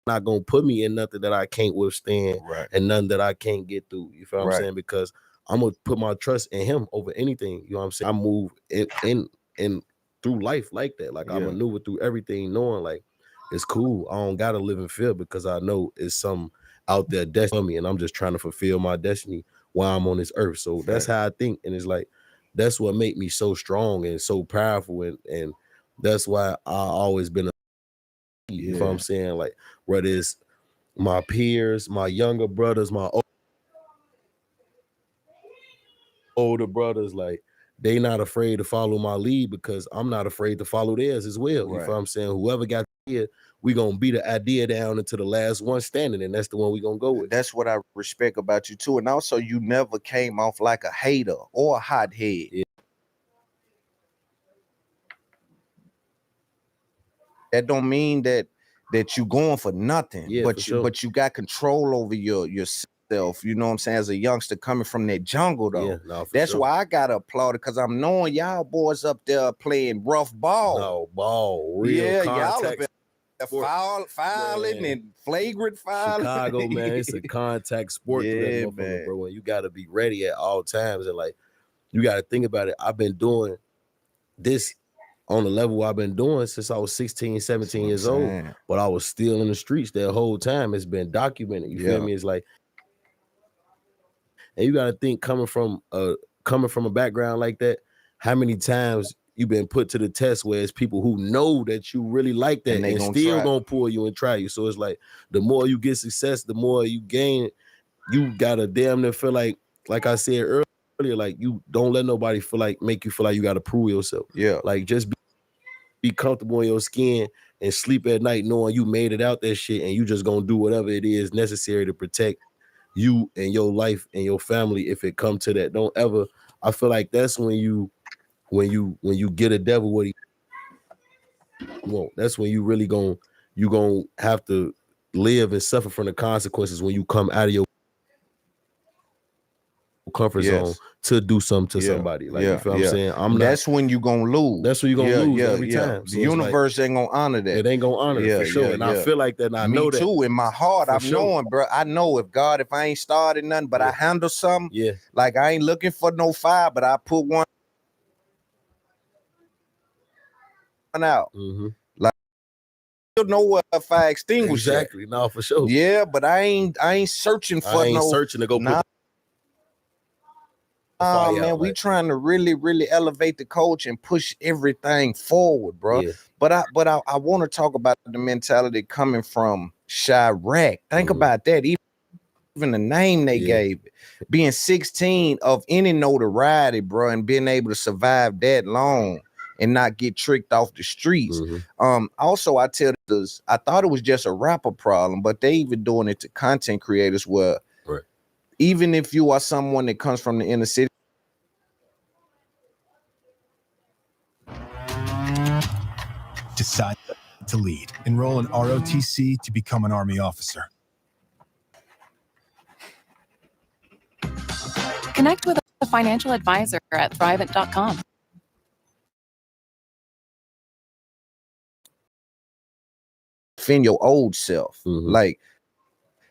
not gonna put me in nothing that I can't withstand and nothing that I can't get through. You feel what I'm saying? Because I'm gonna put my trust in him over anything. You know what I'm saying? I move in through life like that. Like I maneuver through everything, knowing like it's cool. I don't gotta live in fear because I know it's some out there destiny for me, and I'm just trying to fulfill my destiny while I'm on this earth. So that's how I think, and it's like that's what made me so strong and so powerful, and that's why I always been a you know what I'm saying? Like whether it's my peers, my younger brothers, my older brothers, like they not afraid to follow my lead because I'm not afraid to follow theirs as well. You feel what I'm saying? Whoever got here, we gonna beat the idea down into the last one standing, and that's the one we gonna go with. That's what I respect about you too. And also you never came off like a hater or a hothead. That don't mean that you going for nothing, but you got control over yourself. You know what I'm saying? As a youngster coming from that jungle though, that's why I gotta applaud it, because I'm knowing y'all boys up there playing rough ball. No ball, real contact. Y'all fouling and flagrant fouling. Chicago, man, it's a contact sport through that motherfucker, bro. And you gotta be ready at all times, and like you gotta think about it. I've been doing this on the level I've been doing since I was 16, 17 years old, but I was still in the streets that whole time. It's been documented. You feel me? It's like, and you got to think coming from a background like that, how many times you've been put to the test where it's people who know that you really like that and still gonna pull you and try you. So it's like the more you get success, the more you gain. You gotta damn near feel like I said earlier, like you don't let nobody make you feel like you gotta prove yourself. Like just be comfortable in your skin and sleep at night knowing you made it out that shit, and you just gonna do whatever it is necessary to protect you and your life and your family if it come to that. Don't ever. I feel like that's when you get a devil what he won't. That's when you really gonna have to live and suffer from the consequences when you come out of your comfort zone to do something to somebody. Like you feel what I'm saying? That's when you gonna lose. That's when you gonna lose every time. So the universe ain't gonna honor that. It ain't gonna honor it for sure. And I feel like that. And I know that too. In my heart, I'm knowing, bro. I know if I ain't started nothing, but I handle something. Like I ain't looking for no fire, but I put one out. Like you know what if I extinguish exactly. No, for sure. Yeah, but I ain't searching for searching to go put man, we trying to really elevate the culture and push everything forward, bro. But I want to talk about the mentality coming from Chirac. Think about that. Even the name they gave it, being 16 of any notoriety, bro, and being able to survive that long and not get tricked off the streets. Also, I tell this, I thought it was just a rapper problem, but they even doing it to content creators where even if you are someone that comes from the inner city, decide to lead. Enroll in ROTC to become an Army officer. Connect with a financial advisor at Thrivent.com. Defend your old self. Like,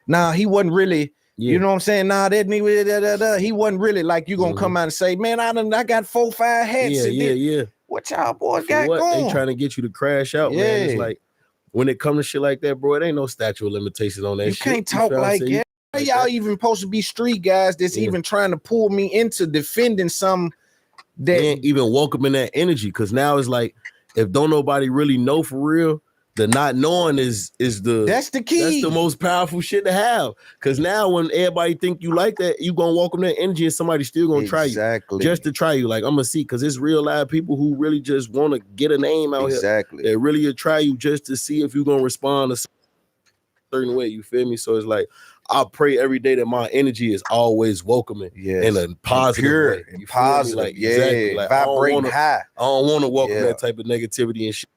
nah, he wasn't really. You know what I'm saying? Nah, that nigga, he wasn't really like you gonna come out and say, man, I got 4, 5 hats. What y'all boys got going? They trying to get you to crash out, man. It's like when it comes to shit like that, bro, it ain't no statute of limitations on that you shit. Can't talk like that. Y'all even supposed to be street guys that's even trying to pull me into defending some that ain't even welcoming that energy. Because now it's like, if don't nobody really know for real, the not knowing is that's the key. That's the most powerful shit to have. Because now when everybody think you like that, you gonna welcome that energy, and somebody still gonna try you just to try you. Like I'm gonna see, because it's real live people who really just want to get a name out here. They really try you just to see if you gonna respond a certain way. You feel me? So it's like I pray every day that my energy is always welcoming in a positive way. And positive, like, exactly. Like, vibrating high. I don't want to welcome that type of negativity and shit,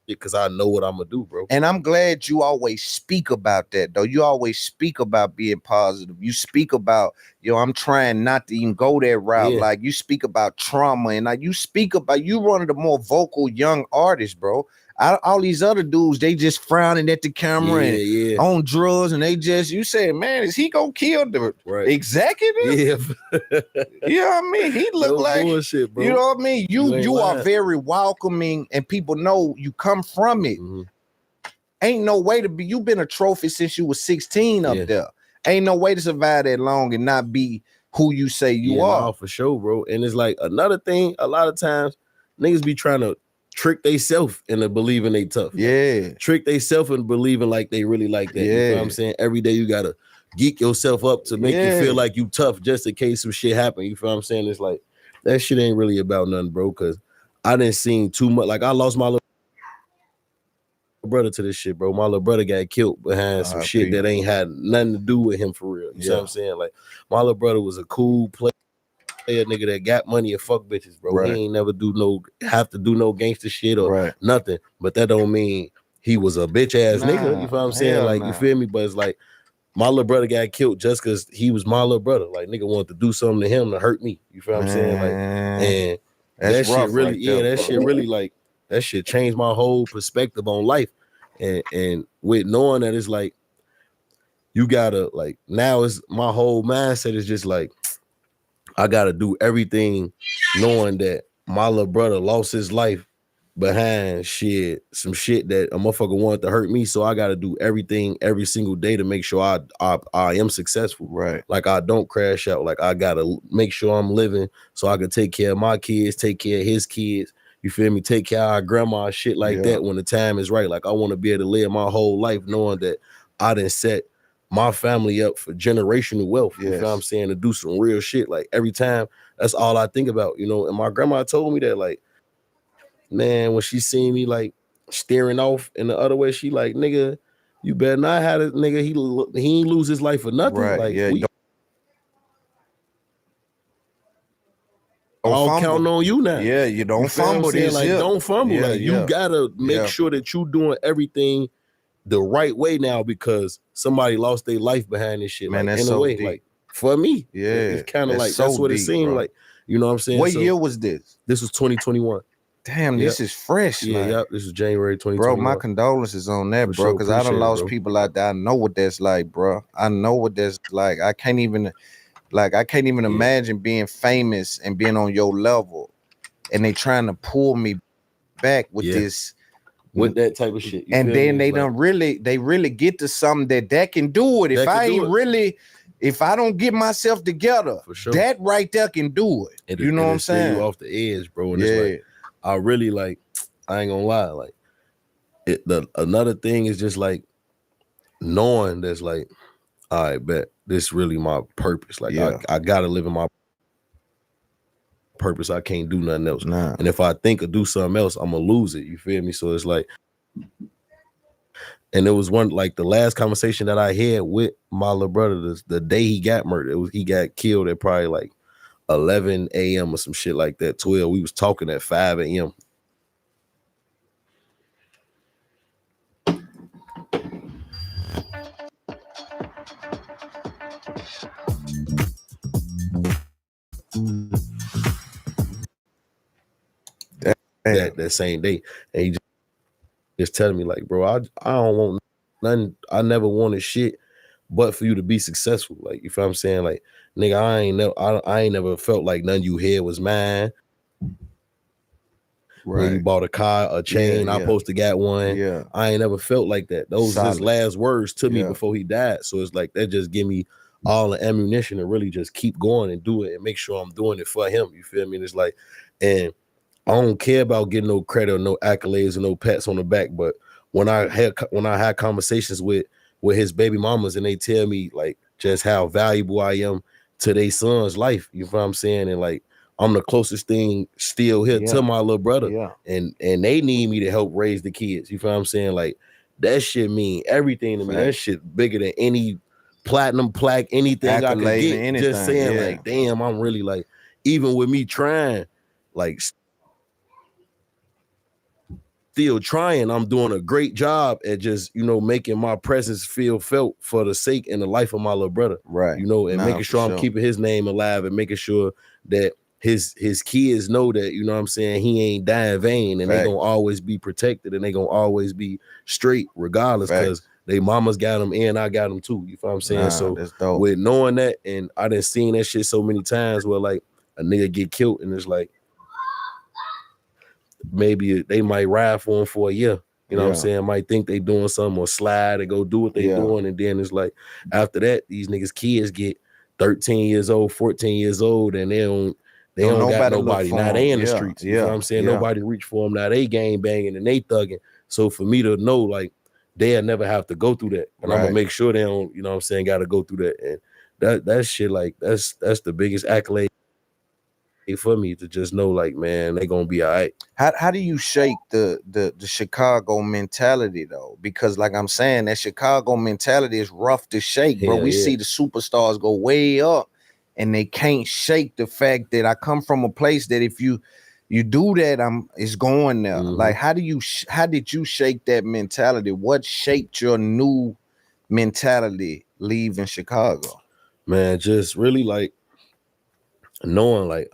because I know what I'm gonna do, bro. And I'm glad you always speak about that, though. You always speak about being positive. You speak about, I'm trying not to even go that route. Like you speak about trauma, and like you speak about, you one of the more vocal young artists, bro. All these other dudes, they just frowning at the camera and on drugs, and they just, you say, man, is he gonna kill the executive? Yeah. You know what I mean? He look like bullshit, bro. You know what I mean? You are very welcoming, and people know you come from it. Ain't no way to be. You've been a trophy since you was 16 up there. Ain't no way to survive that long and not be who you say you are. No, for sure, bro. And it's like another thing, a lot of times niggas be trying to trick theyself into believing they tough. Yeah. Trick theyself into believing like they really like that. You know what I'm saying? Every day you gotta geek yourself up to make you feel like you tough just in case some shit happen. You feel what I'm saying? It's like that shit ain't really about nothing, bro. Cause I didn't seen too much. Like I lost my little brother to this shit, bro. My little brother got killed behind some shit that ain't had nothing to do with him for real. You know what I'm saying? Like my little brother was a cool player nigga that got money and fuck bitches, bro. He ain't never have to do no gangster shit or nothing. But that don't mean he was a bitch ass nigga. You feel what I'm saying? Like you feel me? But it's like my little brother got killed just because he was my little brother. Like nigga wanted to do something to him to hurt me. You feel what I'm saying? Like, and that shit really, shit really like that shit changed my whole perspective on life. And with knowing that it's like you gotta like now is my whole mindset is just like I gotta do everything knowing that my little brother lost his life behind some shit that a motherfucker wanted to hurt me. So I gotta do everything every single day to make sure I am successful. Right. Like I don't crash out. Like I gotta make sure I'm living so I can take care of my kids, take care of his kids. You feel me? Take care of our grandma, shit like that when the time is right. Like I want to be able to live my whole life knowing that I done set my family up for generational wealth. You feel what I'm saying? To do some real shit. Like every time, that's all I think about, you know. And my grandma told me that, like, man, when she seen me like staring off in the other way, she like, nigga, you better not have it, nigga. He ain't lose his life for nothing. Right. Like Yeah. we all counting on you now. Yeah, you don't fumble this. Like, don't fumble. Yeah, like you gotta make sure that you doing everything the right way now because somebody lost their life behind this shit. Man, like that's in so a way, deep. like for me, Yeah, it's kind of like so that's what it deep, seemed bro. like. You know what I'm saying? What year was this? This was 2021. Damn, this is fresh. Yeah, this is January 2021. Bro, my condolences on that, bro, because I done lost people out there. I know what that's like, bro. I know what that's like. I can't even imagine being famous and being on your level, and they trying to pull me back with this, with that type of shit. And then they don't really get to something that can do it. If I don't get myself together, for sure, that right there can do it. You know what I'm saying? You off the edge, bro. And it's like, I really like, I ain't gonna lie, like another thing is just like knowing that's like, all right, bet this really my purpose. Like I gotta live in my purpose. I can't do nothing else. And if I think or do something else, I'm gonna lose it. You feel me? So it's like, and it was one like the last conversation that I had with my little brother the day he got murdered. He got killed at probably like 11 a.m. or some shit like that. 12. We was talking at 5 a.m. That same day, and he just telling me like, bro, I don't want nothing. I never wanted shit but for you to be successful. Like, you feel what I'm saying? Like, nigga, I ain't never felt like nothing you had was mine. Right. When you bought a car, a chain, I supposed to got one. Yeah. I ain't never felt like that. Those was his last words to me before he died. So it's like that just give me all the ammunition to really just keep going and do it and make sure I'm doing it for him. You feel me? And it's like, and I don't care about getting no credit or no accolades or no pats on the back. But when I had conversations with his baby mamas and they tell me like just how valuable I am to their son's life, you know what I'm saying? And like I'm the closest thing still here to my little brother. Yeah. And they need me to help raise the kids. You feel what I'm saying? Like that shit mean everything to me. That shit bigger than any platinum plaque, anything I could get. Anything, just saying like, damn, I'm really like, even with me trying, like still trying, I'm doing a great job at just, you know, making my presence feel felt for the sake and the life of my little brother. Right. You know, and making sure I'm keeping his name alive and making sure that his kids know that, you know what I'm saying, he ain't dying vain, and they gonna always be protected, and they gonna always be straight regardless, because they mamas got him and I got him too. You feel what I'm saying? So with knowing that, and I done seen that shit so many times where like a nigga get killed and it's like maybe they might ride for him for a year. You know what I'm saying? Might think they doing something or slide and go do what they doing. And then it's like after that, these niggas kids get 13 years old, 14 years old, and they don't got nobody. Now they in the streets. You know what I'm saying? Nobody reach for them. Now they gang banging and they thugging. So for me to know, like, they'll never have to go through that. And I'm gonna make sure they don't, you know what I'm saying, gotta go through that. And that shit, like, that's the biggest accolade for me, to just know, like, man, they gonna be all right. How do you shake the Chicago mentality though? Because like I'm saying, that Chicago mentality is rough to shake, bro. We see the superstars go way up and they can't shake the fact that I come from a place that if you do that, it's going there. Like, how did you shake that mentality? What shaped your new mentality leaving Chicago? Man, just really like knowing like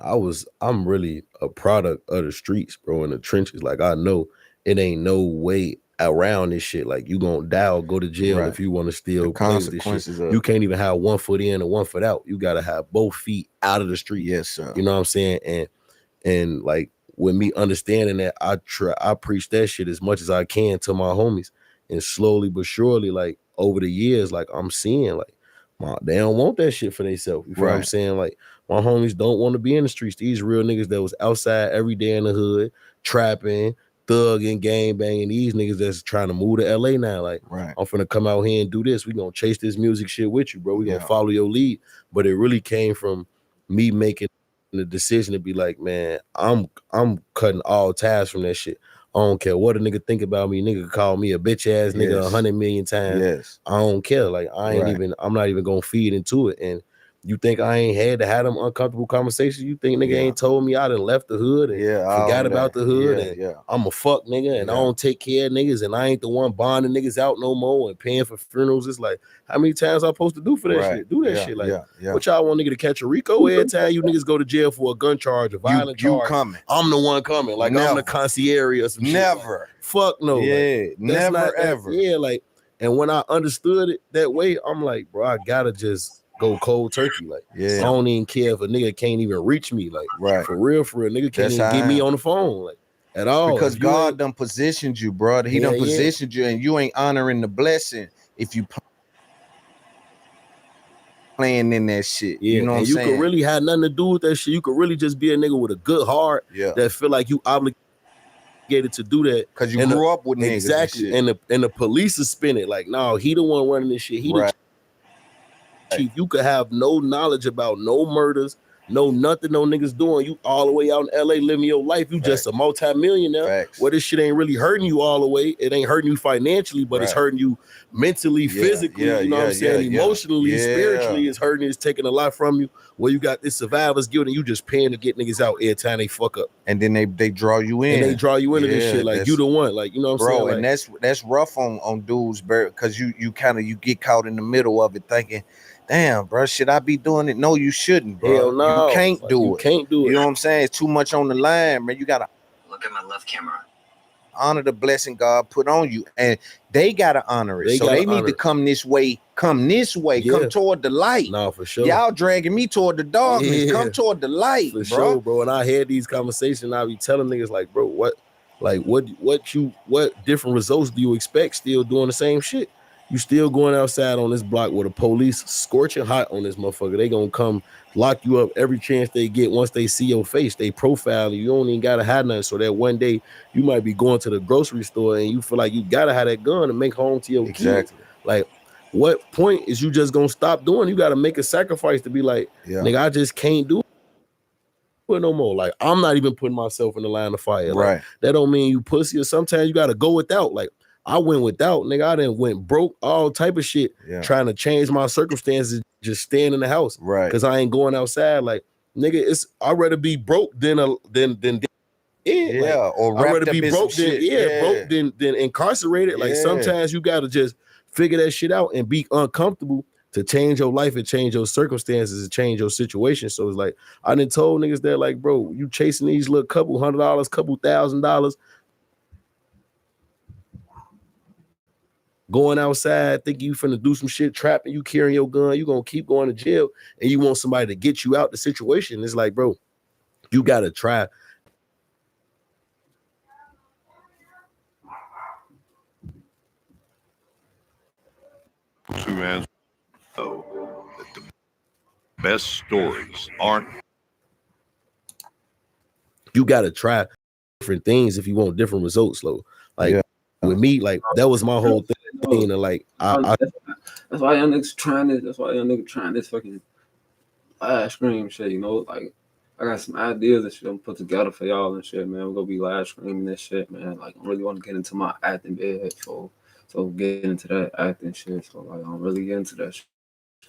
I'm really a product of the streets, bro, in the trenches. Like, I know it ain't no way around this shit. Like, you gonna die or go to jail if you want to still play with this shit. You can't even have 1 foot in and 1 foot out. You gotta have both feet out of the street. Yes, sir. You know what I'm saying? And like, with me understanding that, I preach that shit as much as I can to my homies. And slowly but surely, like, over the years, like, I'm seeing like they don't want that shit for themselves. You feel what I'm saying? Like, my homies don't want to be in the streets. These real niggas that was outside every day in the hood, trapping, thugging, gang banging. These niggas that's trying to move to LA now. Like, I'm finna come out here and do this. We gonna chase this music shit with you, bro. We gonna follow your lead. But it really came from me making the decision to be like, man, I'm cutting all ties from that shit. I don't care what a nigga think about me. Nigga call me a bitch ass nigga 100 million times. I don't care. Like, I'm not even gonna feed into it. And you think I ain't had to have them uncomfortable conversations? You think nigga ain't told me I done left the hood and forgot about the hood and I'm a fuck nigga and I don't take care of niggas and I ain't the one bonding niggas out no more and paying for funerals? It's like, how many times I supposed to do for that shit? Do that shit. Like, what y'all want nigga to catch a Rico every time you niggas go to jail for a gun charge, a violent charge? You coming. I'm the one coming. Like, I'm the concierge or some shit. Never. Like, fuck no. Like, never ever. Like, and when I understood it that way, I'm like, bro, I gotta just go cold turkey. Like, I don't even care if a nigga can't even reach me. Like, for real, nigga can't even get me on the phone, like, at all. Because God done positioned you, bro. He done positioned you, and you ain't honoring the blessing if you playing in that shit. You know what I'm saying? You could really have nothing to do with that shit. You could really just be a nigga with a good heart that feel like you obligated to do that because you grew up with niggas. Exactly. And the police is spinning like, no, he the one running this shit. He the chief. You could have no knowledge about no murders, no nothing, no niggas doing. You all the way out in LA living your life. You just a multi-millionaire. Well, this shit ain't really hurting you all the way. It ain't hurting you financially, but it's hurting you mentally, physically. You know what I'm saying? Emotionally, spiritually, it's hurting. It's taking a lot from you. Where you got this survivor's guilt and you just paying to get niggas out every time they fuck up. And then they draw you in. And they draw you into this shit. Like, you the one. Like, you know what I'm saying? Bro, and like, that's rough on dudes, bro, because you get caught in the middle of it thinking, damn, bro, should I be doing it? No, you shouldn't, bro. Hell no. You can't do it. You can't do it. You know what I'm saying? It's too much on the line, man. You gotta look at my left camera. Honor the blessing God put on you, and they gotta honor it. So they need to come this way. Come toward the light. No, for sure. Y'all dragging me toward the darkness. Come toward the light, for sure, bro. And I had these conversations. I be telling niggas like, bro, what different results do you expect still doing the same shit? You still going outside on this block with the police scorching hot on this motherfucker. They gonna come lock you up every chance they get. Once they see your face, they profile you. You don't even gotta have nothing. So that one day you might be going to the grocery store and you feel like you gotta have that gun to make home to your kids. Like, what point is you just gonna stop doing? You gotta make a sacrifice to be like, nigga, I just can't do it no more. Like, I'm not even putting myself in the line of fire. Like, that don't mean you pussy. Or sometimes you gotta go without. Like, I went without, nigga. I done went broke, all type of shit, trying to change my circumstances, just staying in the house, because I ain't going outside. Like, nigga, I'd rather be broke than or I'd rather be broke than incarcerated. Like, sometimes you gotta just figure that shit out and be uncomfortable to change your life and change your circumstances and change your situation. So it's like, I done told niggas that, like, bro, you chasing these little couple $100, couple $1,000, going outside, thinking you finna do some shit, trapping, you carrying your gun, you gonna keep going to jail, and you want somebody to get you out the situation. It's like, bro, you gotta try. Two man know that the best stories aren't. You gotta try different things if you want different results, though. Like with me, like that was my whole thing. And like that's why y'all niggas trying this. That's why y'all niggas trying this fucking ice cream shit. You know, like I got some ideas and shit I'm put together for y'all and shit, man. We're gonna be live streaming this shit, man. Like I really want to get into my acting bed, so get into that acting shit. So like I'm really getting into that shit.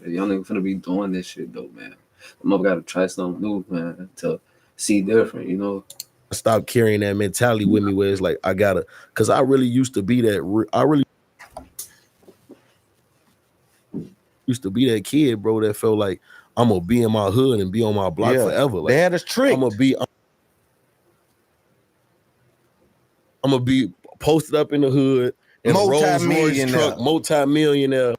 Y'all niggas finna be doing this shit though, man. I'm up gotta try something new, man, to see different, you know. I stopped carrying that mentality with me where it's like I gotta, cause I really used to be that. I really used to be that kid, bro, that felt like I'm gonna be in my hood and be on my block forever. Like, they had us tricked. I'm gonna be posted up in the hood in a Rolls Royce truck, multi-millionaire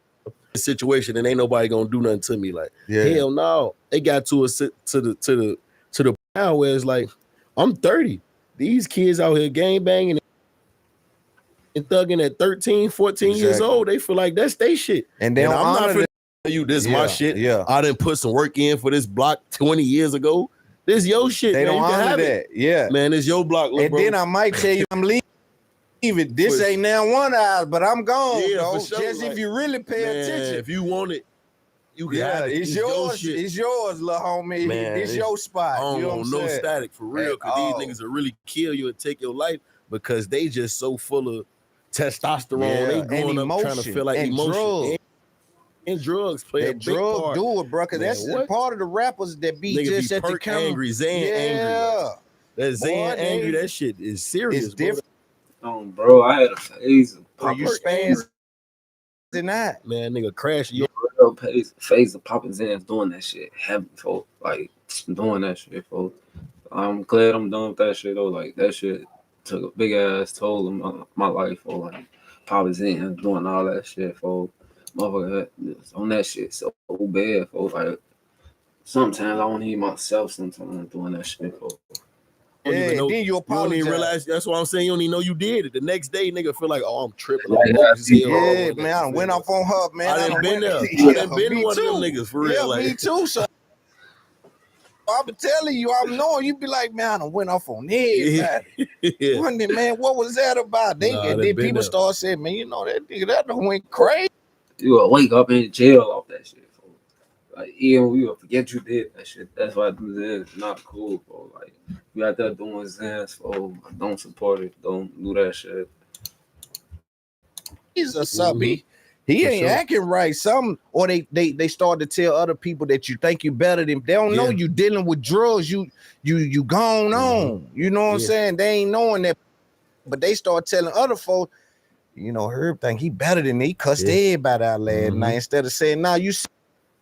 situation, and ain't nobody gonna do nothing to me. Like, hell no. They got to the point where it's like, I'm 30. These kids out here gang banging and thugging at 13, 14 years old. They feel like that's they shit. And I'm not finna tell you this my shit. I didn't put some work in for this block 20 years ago. This your shit. They man. don't honor that. Man, it's your block. And bro. then I might tell you I'm leaving. This ain't now 1 hour, but I'm gone. For sure. Just like, if you really pay attention. If you want it, you can have it. It's yours. It's yours, little homie. Man, it's your spot. I don't you know want no static for real, because these niggas will really kill you and take your life because they just so full of testosterone. They growing up trying to feel like emotion. And drugs play a big part. Do it, bro, because that's part of the rappers that be niggas just be at the camera. Angry, Zan angry. That Zan angry, that shit is serious. It's different. Bro, I had a phase of popping. You spans tonight, man, nigga crashing. Phase of popping Zans doing that shit heavy, folks. Like doing that shit, folks. I'm glad I'm done with that shit though. Like that shit took a big ass toll on my life, folks. Like popping Zans doing all that shit, folks. Motherfucker on that shit so bad, folks. Like sometimes I don't need myself. Sometimes I'm doing that shit, folks. Yeah, then you apologize. You don't even realize. That's what I'm saying. You don't even know you did it. The next day, nigga feel like, oh, I'm tripping. Man, I went off on her, man. I done been there. I done been one of them niggas for real. Yeah, like, me too. So I've been telling you, I'm knowing you be like, man, I done went off on everybody. One day, man, what was that about? Then people start saying, man, you know that nigga that done went crazy. You will wake up in jail off that shit. Like, even we will forget you did that shit. That's why Zans not cool, bro. Like, you out there doing Zans, bro. Don't support it. Don't do that shit. He's a subby. He ain't acting right. Or they start to tell other people that you think you better than. They don't know you dealing with drugs. You gone on. You know what I'm saying? They ain't knowing that, but they start telling other folks. You know, Herb think he better than me. He cussed everybody out last night instead of saying, "Nah, you."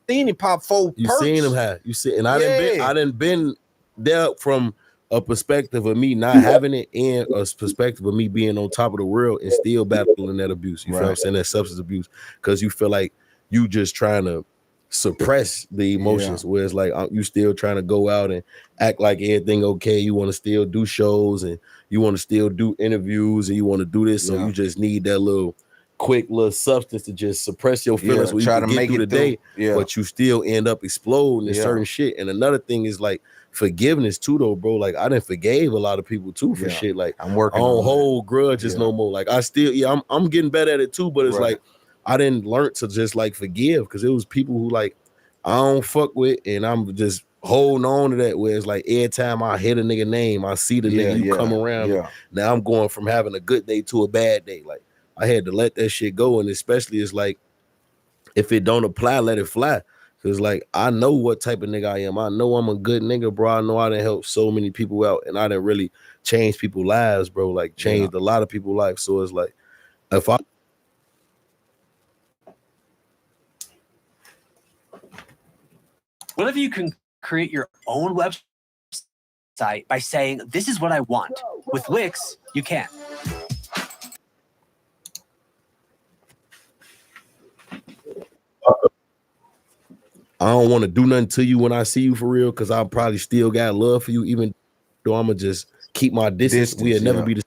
Seen him pop 4 perks. You seen him have. You see, and I didn't been there from a perspective of me not having it and a perspective of me being on top of the world and still battling that abuse. You feel what I'm saying? That substance abuse, because you feel like you just trying to suppress the emotions, where it's like you still trying to go out and act like everything okay. You want to still do shows and you want to still do interviews and you want to do this, so you just need that quick little substance to just suppress your feelings so you can get through the day, but you still end up exploding in certain shit. And another thing is like forgiveness too, though, bro. Like I done forgave a lot of people too for shit. Like I'm working. I don't hold grudges no more. Like I still, I'm getting better at it too. But it's like I didn't learn to just like forgive, because it was people who like I don't fuck with, and I'm just holding on to that. Where it's like every time I hit a nigga name, I see the nigga you come around. Now I'm going from having a good day to a bad day. Like I had to let that shit go, and especially it's like if it don't apply, let it fly. Cause like I know what type of nigga I am. I know I'm a good nigga, bro. I know I done helped so many people out, and I didn't really change people's lives, bro. Like changed a lot of people's lives. So it's like if I What if you can create your own website by saying, this is what I want? With Wix, you can. I don't want to do nothing to you when I see you for real, because I probably still got love for you, even though I'm going to just keep my distance. We'll never be the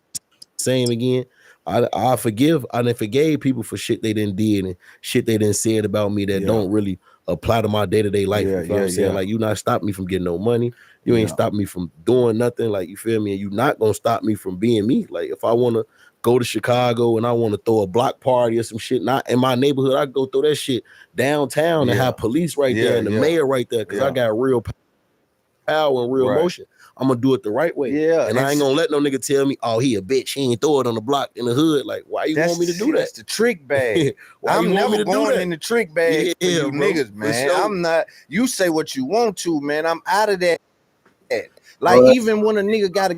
same again. I forgive. I done forgave people for shit they didn't did and shit they didn't said about me that don't really apply to my day-to-day life. You know what I'm saying? Like, you not stopping me from getting no money. You ain't stopping me from doing nothing. Like, you feel me? And you not going to stop me from being me. Like, if I want to go to Chicago and I want to throw a block party or some shit, not in my neighborhood, I go throw that shit downtown and have police right there and the mayor right there, because I got real power and real emotion. I'm gonna do it the right way. And I ain't gonna let no nigga tell me, oh, he a bitch, he ain't throw it on the block in the hood. Like, why you want me to do that? That's the trick bag. I'm never going in the trick bag for you niggas, man. Sure. I'm not. You say what you want to, man. I'm out of that. Like, even when a nigga gotta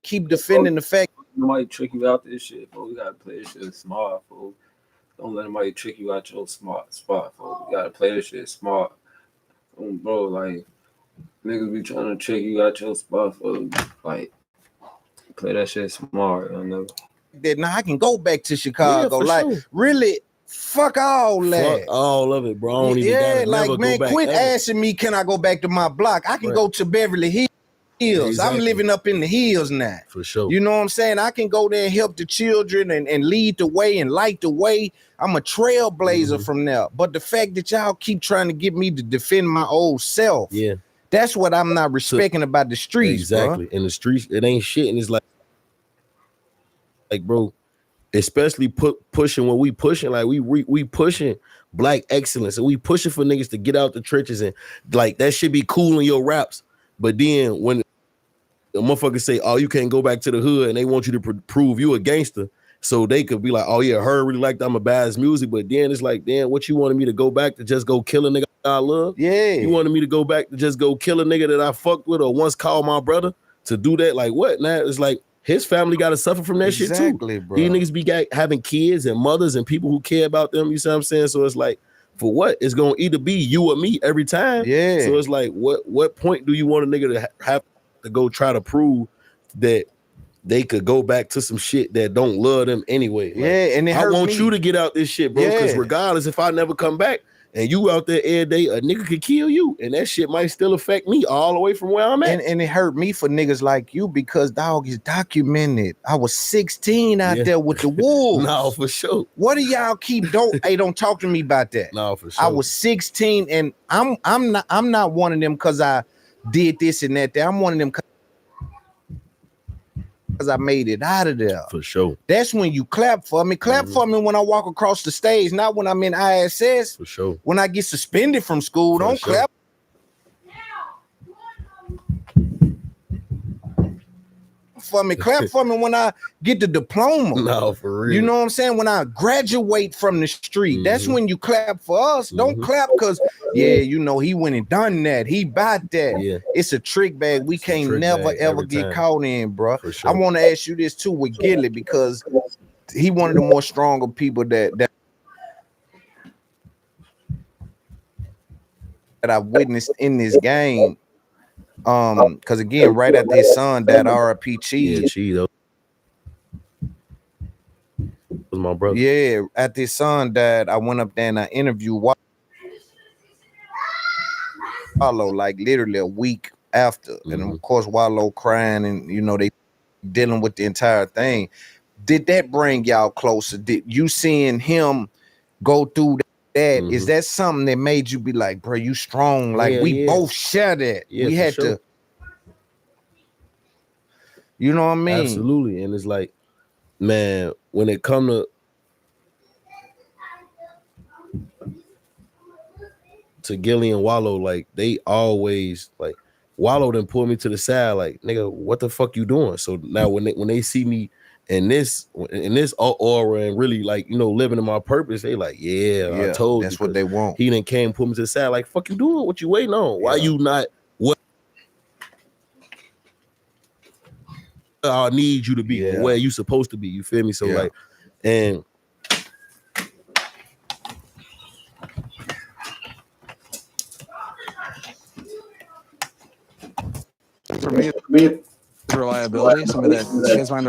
keep defending the fact. Nobody trick you out this shit, bro. We gotta play this shit smart, bro. Don't let nobody trick you out your smart spot, bro. You gotta play this shit smart. Bro, like, niggas be trying to trick you out your spot, for like, play that shit smart, you know. Now I can go back to Chicago. Like, really, fuck all that. Fuck all of it, bro. I don't even like, man, go back quit ever. asking me, can I go back to my block? I can go to Beverly Hills. Exactly. I'm living up in the hills now. For sure. You know what I'm saying? I can go there and help the children and lead the way and light the way. I'm a trailblazer from there. But the fact that y'all keep trying to get me to defend my old self. That's what I'm not respecting about the streets. Exactly. Bro. In the streets, it ain't shit. And it's like, bro, especially pushing what we pushing, like we pushing black excellence, and we pushing for niggas to get out the trenches, and like that should be cool in your raps. But then when the motherfuckers say, oh, you can't go back to the hood, and they want you to prove you a gangster, so they could be like, oh yeah, her really liked I'm a badass music. But then it's like, damn, what you wanted me to go back to just go kill a nigga I love? You wanted me to go back to just go kill a nigga that I fucked with or once called my brother to do that? Like, what? Now it's like his family got to suffer from that shit too. Bro. These niggas be having kids and mothers and people who care about them. You see what I'm saying? So it's like, for what? It's gonna either be you or me every time. So it's like, what point do you want a nigga to have to go try to prove that they could go back to some shit that don't love them anyway? Like, and I want you to get out this shit, bro. Because regardless, if I never come back and you out there every day, a nigga could kill you, and that shit might still affect me all the way from where I'm at. And it hurt me for niggas like you, because dog is documented. I was 16 out there with the wolves. No, for sure. What do y'all keep? Don't talk to me about that. No, for sure. I was 16, and I'm not one of them because I did this and that. I'm one of them because I made it out of there. For sure. That's when you clap for me. Clap for me when I walk across the stage, not when I'm in ISS. For sure. When I get suspended from school, don't clap. For me, clap for me when I get the diploma. No, for real. You know what I'm saying? When I graduate from the street, that's when you clap for us. Don't clap because, you know, he went and done that. He bought that. It's a trick bag. We can't never ever get caught in, bro. Sure. I want to ask you this too with Gilly, because he one of the more stronger people that I've witnessed in this game. Because again, right after his son died, R.I.P. Cheese. Cheese was my brother. Yeah, after his son died, I went up there and I interviewed Wallow, like literally a week after. And of course, Wallow crying, and you know, they dealing with the entire thing. Did that bring y'all closer? Did you seeing him go through that? Is that something that made you be like, bro, you strong? Like we both share that. We had to, you know what I mean? Absolutely. And it's like, man, when it come to Gilly and Wallow, like they always like Wallow done pull me to the side, like, nigga, what the fuck you doing? So now when they see me in this aura and really, like, you know, living in my purpose, they like, I told you. That's what they want. He done came, put me to the side, like, fuck you doing? What you waiting on? Why you not what I need you to be, or where you supposed to be? You feel me? So like, and for me, reliability. Something that you guys find